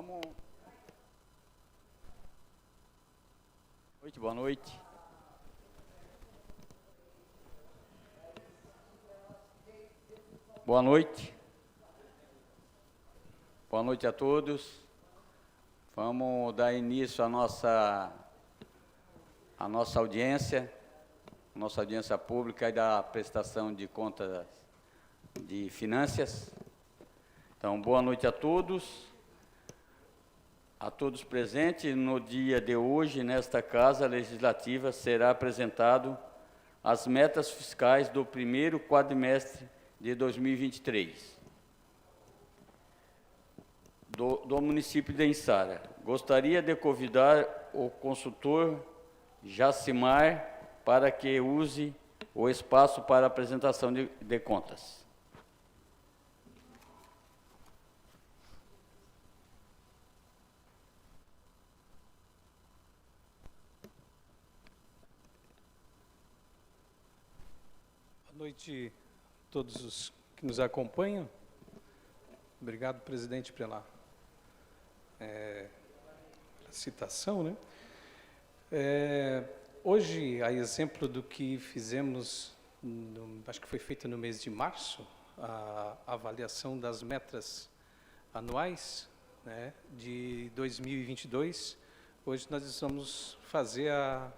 Vamos. Boa noite. Boa noite. Boa noite a todos. Vamos dar início à nossa audiência pública e da prestação de contas de finanças. Então, boa noite a todos presentes. No dia de hoje, nesta Casa Legislativa, será apresentado as metas fiscais do primeiro quadrimestre de 2023 do município de Içara. Gostaria de convidar o consultor Jacimar para que use o espaço para apresentação de contas. Boa noite a todos os que nos acompanham. Obrigado, presidente, pela citação, né? Hoje, a exemplo do que fizemos, acho que foi feita no mês de março, a avaliação das metas anuais, né, de 2022, hoje nós vamos fazer a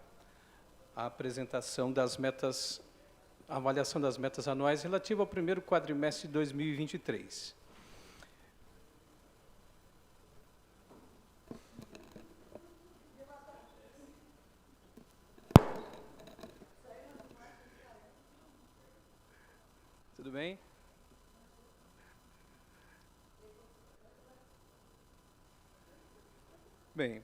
apresentação das metas, a avaliação das metas anuais relativa ao primeiro quadrimestre de 2023. Tudo bem? Bem,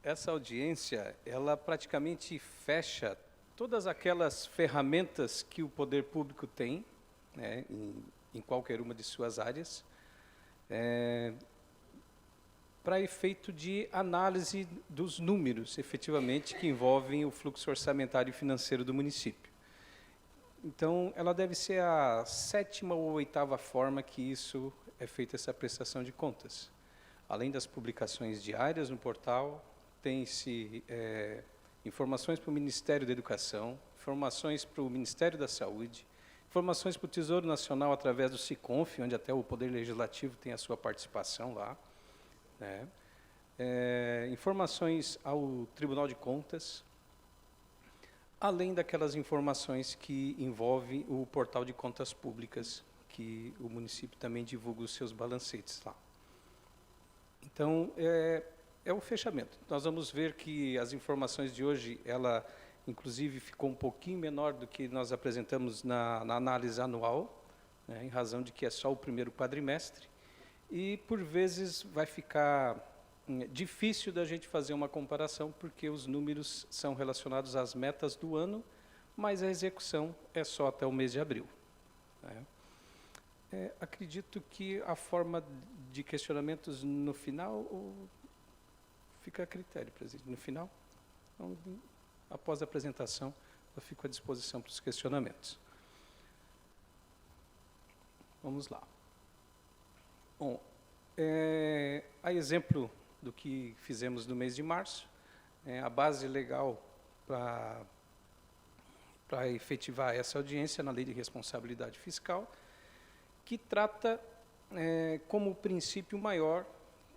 essa audiência, ela praticamente fecha todas aquelas ferramentas que o poder público tem, né, em qualquer uma de suas áreas, para efeito de análise dos números, efetivamente, que envolvem o fluxo orçamentário e financeiro do município. Então, ela deve ser a 7ª ou 8ª forma que isso é feita, essa prestação de contas. Além das publicações diárias no portal, tem-se informações para o Ministério da Educação, informações para o Ministério da Saúde, informações para o Tesouro Nacional através do SICONF, onde até o Poder Legislativo tem a sua participação lá, né? Informações ao Tribunal de Contas, além daquelas informações que envolvem o portal de contas públicas, que o município também divulga os seus balancetes lá. Então, é o fechamento. Nós vamos ver que as informações de hoje, ela, inclusive, ficou um pouquinho menor do que nós apresentamos na análise anual, né, em razão de que é só o primeiro quadrimestre, e, por vezes, vai ficar difícil da gente fazer uma comparação, porque os números são relacionados às metas do ano, mas a execução é só até o mês de abril, né? Acredito que a forma de questionamentos no final fica a critério, presidente. No final, então, após a apresentação, eu fico à disposição para os questionamentos. Vamos lá. Bom, a exemplo do que fizemos no mês de março, a base legal para efetivar essa audiência na Lei de Responsabilidade Fiscal, que trata como princípio maior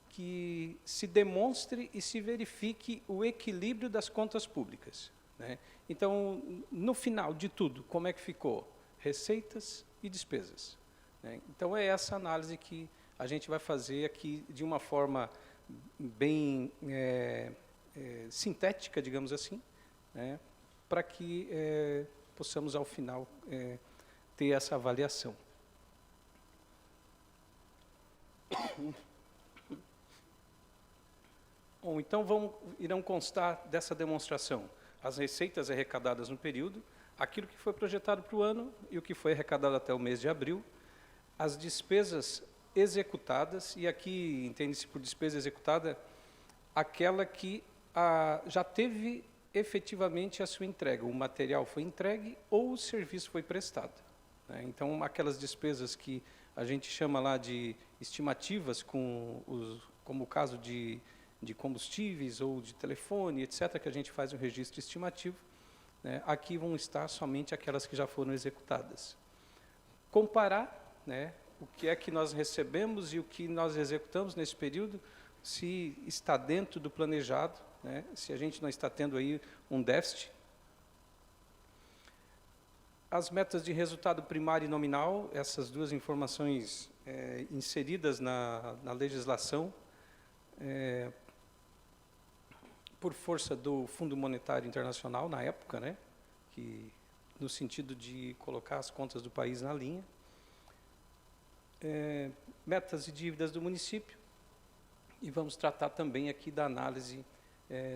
que se demonstre e se verifique o equilíbrio das contas públicas, né? Então, no final de tudo, como é que ficou? Receitas e despesas, né? Então, é essa análise que a gente vai fazer aqui de uma forma bem sintética, digamos assim, né, para que possamos, ao final, ter essa avaliação. Bom, então irão constar dessa demonstração as receitas arrecadadas no período, aquilo que foi projetado para o ano e o que foi arrecadado até o mês de abril, as despesas executadas, e aqui entende-se por despesa executada aquela que já teve efetivamente a sua entrega, o material foi entregue ou o serviço foi prestado, né? Então, aquelas despesas que a gente chama lá de estimativas, como o caso de combustíveis ou de telefone, etc., que a gente faz um registro estimativo, né? Aqui vão estar somente aquelas que já foram executadas. Comparar, né, o que é que nós recebemos e o que nós executamos nesse período, se está dentro do planejado, né, se a gente não está tendo aí um déficit. As metas de resultado primário e nominal, essas duas informações inseridas na legislação, por força do Fundo Monetário Internacional, na época, né, que, no sentido de colocar as contas do país na linha. Metas e dívidas do município, e vamos tratar também aqui da análise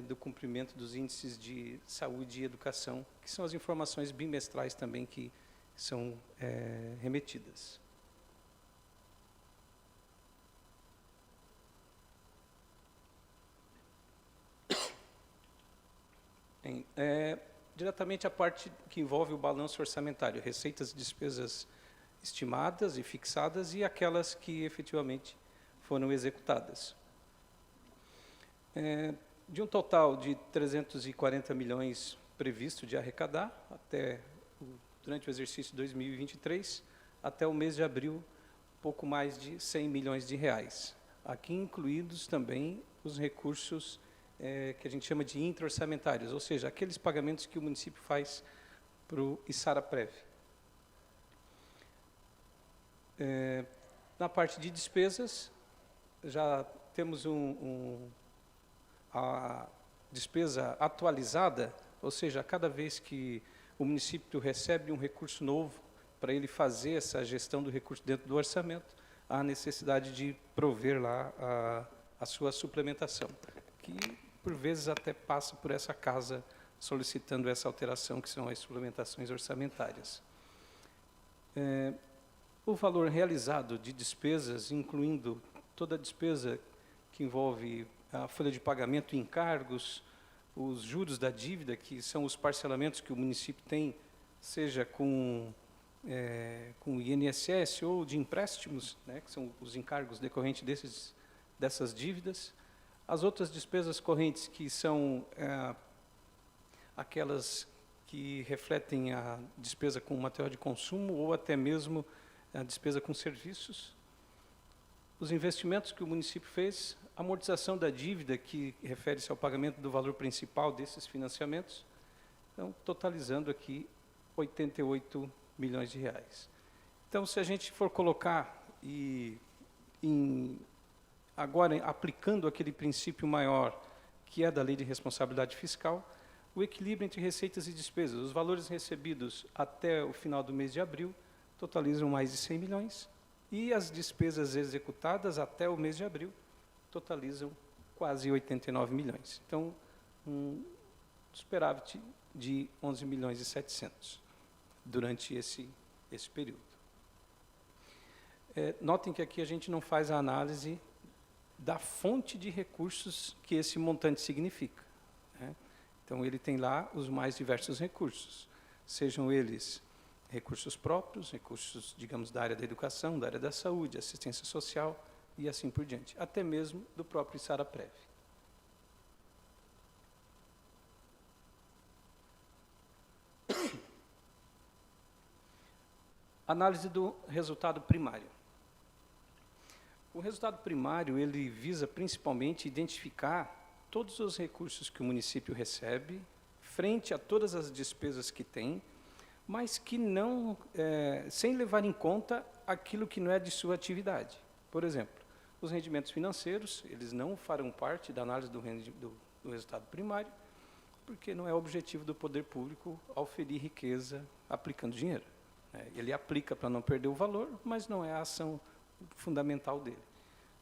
do cumprimento dos índices de saúde e educação, que são as informações bimestrais também que são remetidas. Diretamente a parte que envolve o balanço orçamentário, receitas e despesas estimadas e fixadas e aquelas que efetivamente foram executadas. De um total de 340 milhões previsto de arrecadar durante o exercício 2023, até o mês de abril, pouco mais de 100 milhões de reais. Aqui incluídos também os recursos que a gente chama de intra-orçamentários, ou seja, aqueles pagamentos que o município faz para o Isaraprev. Na parte de despesas, já temos a despesa atualizada, ou seja, cada vez que o município recebe um recurso novo, para ele fazer essa gestão do recurso dentro do orçamento, há necessidade de prover lá a sua suplementação, que por vezes até passa por essa casa solicitando essa alteração, que são as suplementações orçamentárias. O valor realizado de despesas, incluindo toda a despesa que envolve a folha de pagamento, encargos, os juros da dívida, que são os parcelamentos que o município tem, seja com o INSS ou de empréstimos, né, que são os encargos decorrentes dessas dívidas. As outras despesas correntes, que são aquelas que refletem a despesa com material de consumo ou até mesmo a despesa com serviços. Os investimentos que o município fez, a amortização da dívida, que refere-se ao pagamento do valor principal desses financiamentos, então, totalizando aqui 88 milhões de reais. Então, se a gente for colocar agora aplicando aquele princípio maior, que é da Lei de Responsabilidade Fiscal, o equilíbrio entre receitas e despesas, os valores recebidos até o final do mês de abril, totalizam mais de 100 milhões, e as despesas executadas até o mês de abril totalizam quase 89 milhões. Então, um superávit de 11 milhões e 700 durante esse período. Notem que aqui a gente não faz a análise da fonte de recursos que esse montante significa, né? Então, ele tem lá os mais diversos recursos, sejam eles recursos próprios, recursos, digamos, da área da educação, da área da saúde, assistência social e assim por diante, até mesmo do próprio Isaraprev. Análise do resultado primário. O resultado primário, ele visa principalmente identificar todos os recursos que o município recebe, frente a todas as despesas que tem, mas que não, sem levar em conta aquilo que não é de sua atividade. Por exemplo, os rendimentos financeiros, eles não farão parte da análise do resultado primário, porque não é objetivo do poder público auferir riqueza aplicando dinheiro. Ele aplica para não perder o valor, mas não é a ação fundamental dele.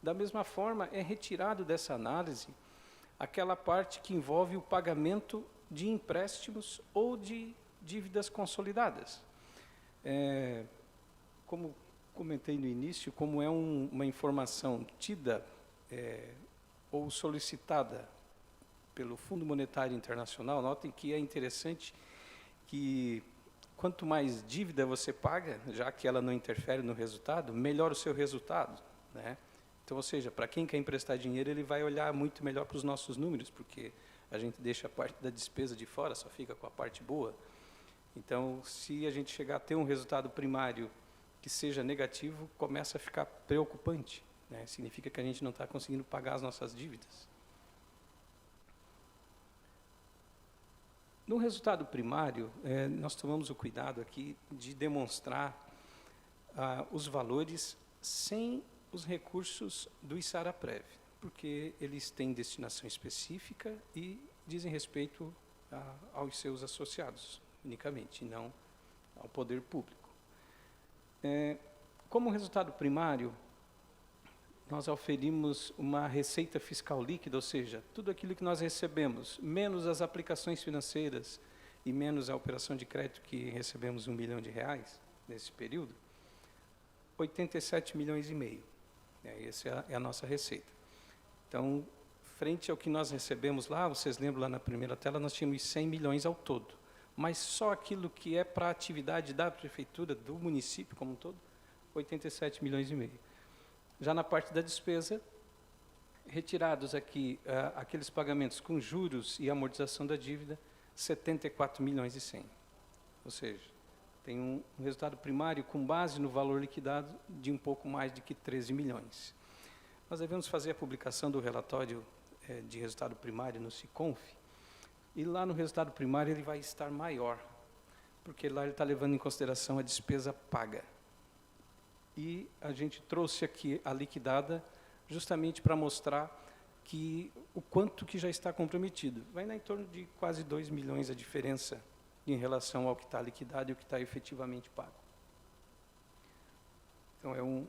Da mesma forma, é retirado dessa análise aquela parte que envolve o pagamento de empréstimos ou de dívidas consolidadas. Como comentei no início, como é uma informação tida ou solicitada pelo Fundo Monetário Internacional, notem que é interessante que, quanto mais dívida você paga, já que ela não interfere no resultado, melhor o seu resultado, né? Então, ou seja, para quem quer emprestar dinheiro, ele vai olhar muito melhor para os nossos números, porque a gente deixa a parte da despesa de fora, só fica com a parte boa. Então, se a gente chegar a ter um resultado primário que seja negativo, começa a ficar preocupante, né? Significa que a gente não está conseguindo pagar as nossas dívidas. No resultado primário, nós tomamos o cuidado aqui de demonstrar os valores sem os recursos do ISARA-Prev, porque eles têm destinação específica e dizem respeito aos seus associados, unicamente, e não ao poder público. Como resultado primário, nós oferimos uma receita fiscal líquida, ou seja, tudo aquilo que nós recebemos, menos as aplicações financeiras e menos a operação de crédito, que recebemos R$1 milhão nesse período, 87,5 milhões. Essa é a nossa receita. Então, frente ao que nós recebemos lá, vocês lembram lá na primeira tela, nós tínhamos 100 milhões ao todo. Mas só aquilo que é para a atividade da prefeitura, do município como um todo, 87,5 milhões. Já na parte da despesa, retirados aqui aqueles pagamentos com juros e amortização da dívida, 74,1 milhões. Ou seja, tem um resultado primário com base no valor liquidado de um pouco mais de que 13 milhões. Nós devemos fazer a publicação do relatório de resultado primário no SICONF, e lá no resultado primário ele vai estar maior, porque lá ele está levando em consideração a despesa paga. E a gente trouxe aqui a liquidada justamente para mostrar que o quanto que já está comprometido. Vai em torno de quase 2 milhões a diferença em relação ao que está liquidado e o que está efetivamente pago. Então,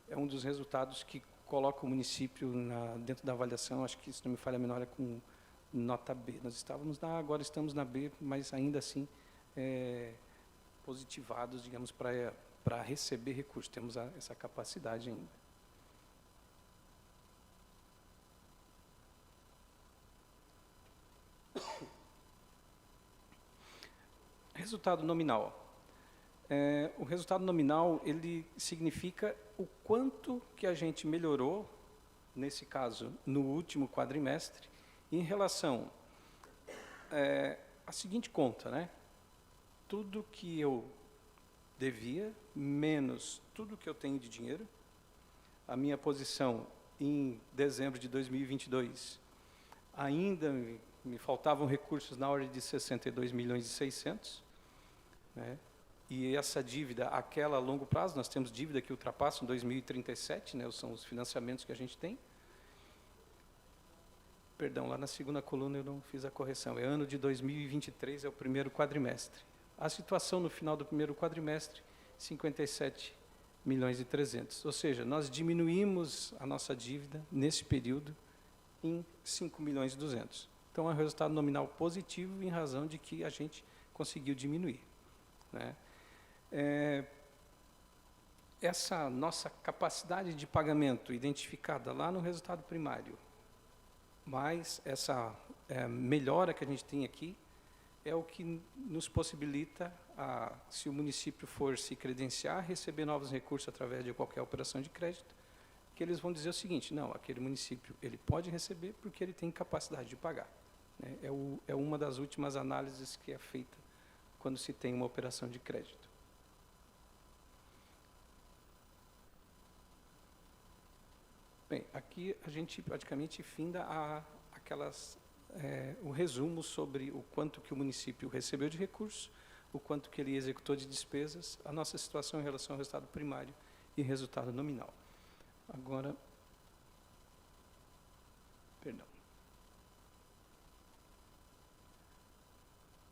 é um dos resultados que coloca o município dentro da avaliação, acho que, se não me falha a memória, com nota B. Nós estávamos agora estamos na B, mas ainda assim positivados, digamos, para receber recursos. Temos essa capacidade ainda. Resultado nominal. O resultado nominal, ele significa o quanto que a gente melhorou, nesse caso, no último quadrimestre, em relação à seguinte conta, né? Tudo que eu devia, menos tudo que eu tenho de dinheiro. A minha posição em dezembro de 2022, ainda me faltavam recursos na ordem de 62 milhões e 600, né? E essa dívida, aquela a longo prazo, nós temos dívida que ultrapassa em 2037, né? São os financiamentos que a gente tem. Perdão, lá na segunda coluna eu não fiz a correção. É ano de 2023, é o primeiro quadrimestre. A situação no final do primeiro quadrimestre, 57 milhões e 300. Ou seja, nós diminuímos a nossa dívida nesse período em 5 milhões e 200. Então, é um resultado nominal positivo em razão de que a gente conseguiu diminuir, né? Essa nossa capacidade de pagamento identificada lá no resultado primário, mas essa melhora que a gente tem aqui, é o que nos possibilita, se o município for se credenciar, receber novos recursos através de qualquer operação de crédito, que eles vão dizer o seguinte: não, aquele município ele pode receber porque ele tem capacidade de pagar, né? É uma das últimas análises que é feita quando se tem uma operação de crédito. Bem, aqui a gente praticamente finda o resumo sobre o quanto que o município recebeu de recursos, o quanto que ele executou de despesas, a nossa situação em relação ao resultado primário e resultado nominal. Agora, perdão.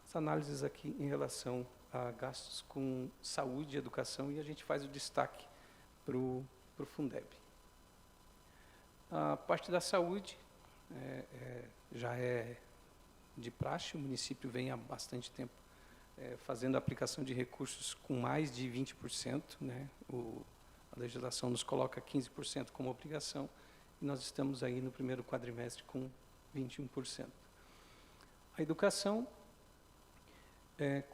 As análises aqui em relação a gastos com saúde e educação, e a gente faz o destaque para o Fundeb. A parte da saúde já é de praxe, o município vem há bastante tempo fazendo a aplicação de recursos com mais de 20%, né? A legislação nos coloca 15% como obrigação, e nós estamos aí no primeiro quadrimestre com 21%. A educação,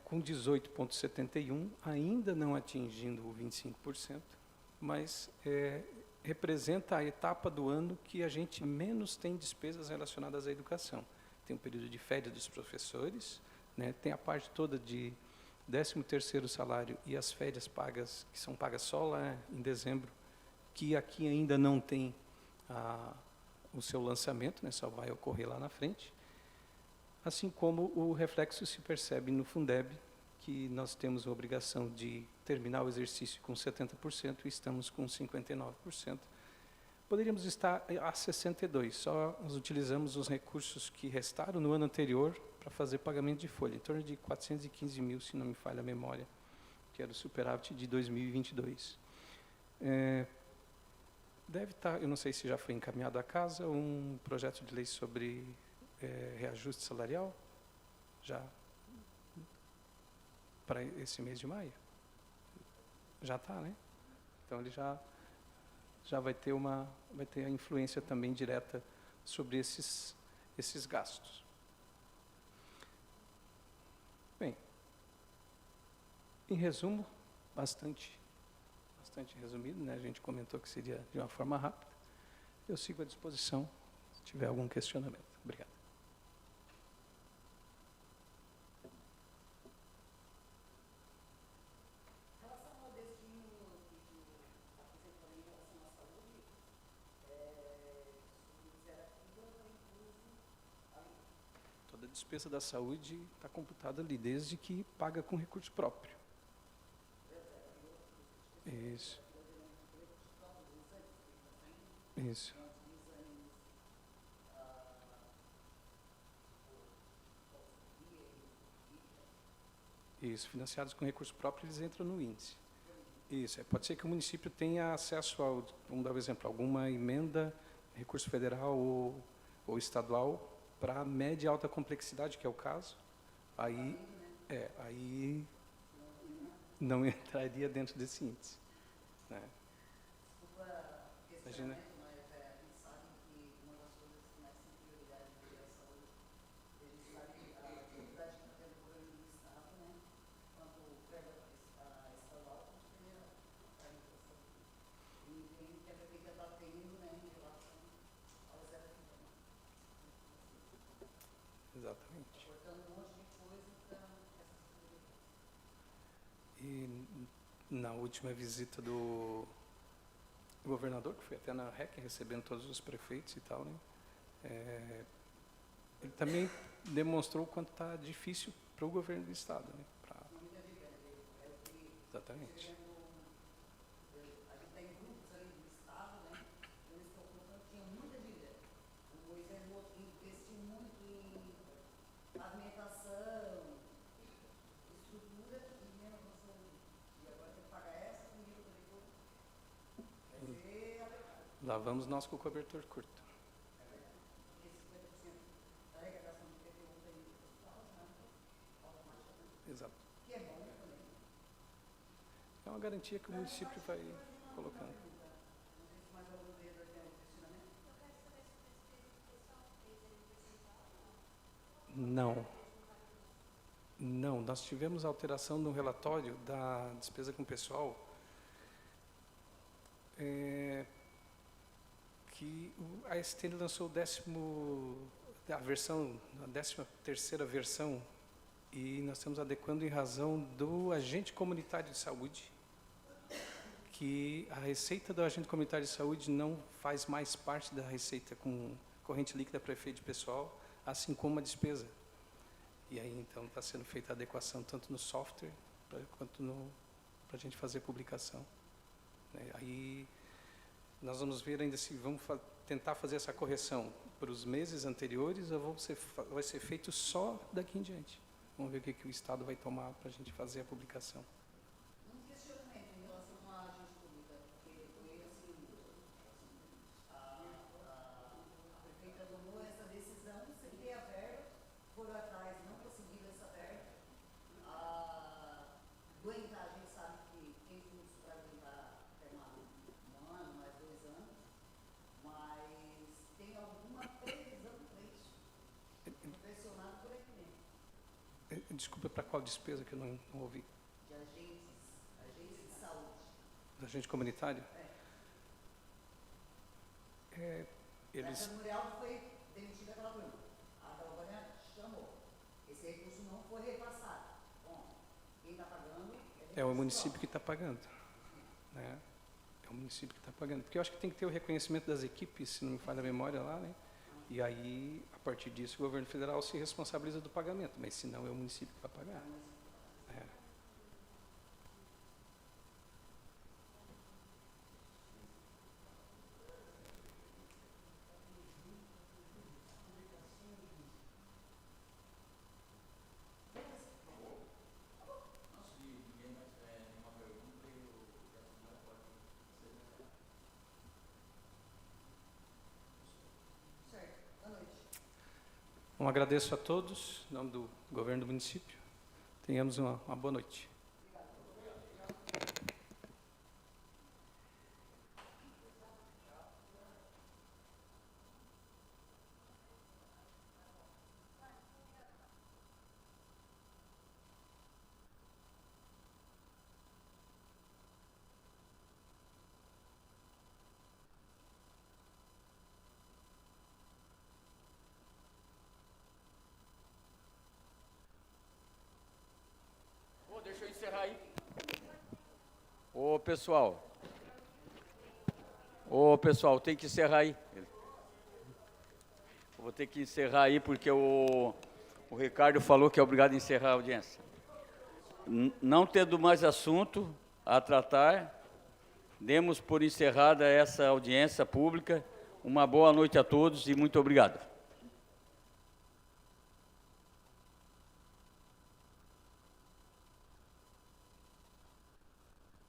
com 18,71, ainda não atingindo o 25%, mas representa a etapa do ano que a gente menos tem despesas relacionadas à educação. Tem o período de férias dos professores, né, tem a parte toda de 13º salário e as férias pagas, que são pagas só lá em dezembro, que aqui ainda não tem o seu lançamento, né, só vai ocorrer lá na frente. Assim como o reflexo se percebe no Fundeb, que nós temos a obrigação de terminar o exercício com 70% e estamos com 59%. Poderíamos estar a 62%, só nós utilizamos os recursos que restaram no ano anterior para fazer pagamento de folha, em torno de 415 mil, se não me falha a memória, que era o superávit de 2022. Deve estar, eu não sei se já foi encaminhado à casa, um projeto de lei sobre reajuste salarial, já para esse mês de maio. Já está, né? Então ele já vai ter a influência também direta sobre esses gastos. Bem, em resumo, bastante resumido, né? A gente comentou que seria de uma forma rápida. Eu sigo à disposição se tiver algum questionamento. Obrigado. Toda a despesa da saúde está computada ali, desde que paga com recurso próprio. Isso. Isso. Isso, financiados com recurso próprio, eles entram no índice. Isso, pode ser que o município tenha acesso a, vamos dar um exemplo, alguma emenda, recurso federal ou estadual para média e alta complexidade, que é o caso, aí não entraria dentro desse índice. Né? Imagina. Exatamente. E na última visita do governador, que foi até na REC, recebendo todos os prefeitos e tal, né? Ele também demonstrou o quanto está difícil para o governo do estado, né? Exatamente. Lá vamos nós com o cobertor curto. Exato. É uma garantia que o município vai colocando. Não. Não, nós tivemos alteração no relatório da despesa com pessoal, que a STN lançou a 13ª versão, e nós estamos adequando em razão do agente comunitário de saúde, que a receita do agente comunitário de saúde não faz mais parte da receita com corrente líquida para efeito de pessoal, assim como a despesa. E aí, então, está sendo feita a adequação tanto no software quanto para a gente fazer a publicação. Aí, nós vamos ver ainda se vamos tentar fazer essa correção para os meses anteriores ou vai ser feito só daqui em diante. Vamos ver o que o Estado vai tomar para a gente fazer a publicação. desculpa, para qual despesa que eu não ouvi? De agência de saúde. Da agente comunitário? Eles... A Muriel foi demitida pela Bruna. A Galvânia chamou. Esse recurso não foi repassado. Bom, quem está pagando É o município que está pagando. Né? É o município que está pagando. Porque eu acho que tem que ter o reconhecimento das equipes, se não me falha a memória lá, né? E aí, a partir disso, o governo federal se responsabiliza do pagamento, mas se não, é o município que vai pagar. É. Bom, agradeço a todos, em nome do governo do município. Tenhamos uma boa noite. Deixa eu encerrar aí. Ô, pessoal, tem que encerrar aí. Eu vou ter que encerrar aí porque o Ricardo falou que é obrigado a encerrar a audiência. Não tendo mais assunto a tratar, demos por encerrada essa audiência pública. Uma boa noite a todos e muito obrigado.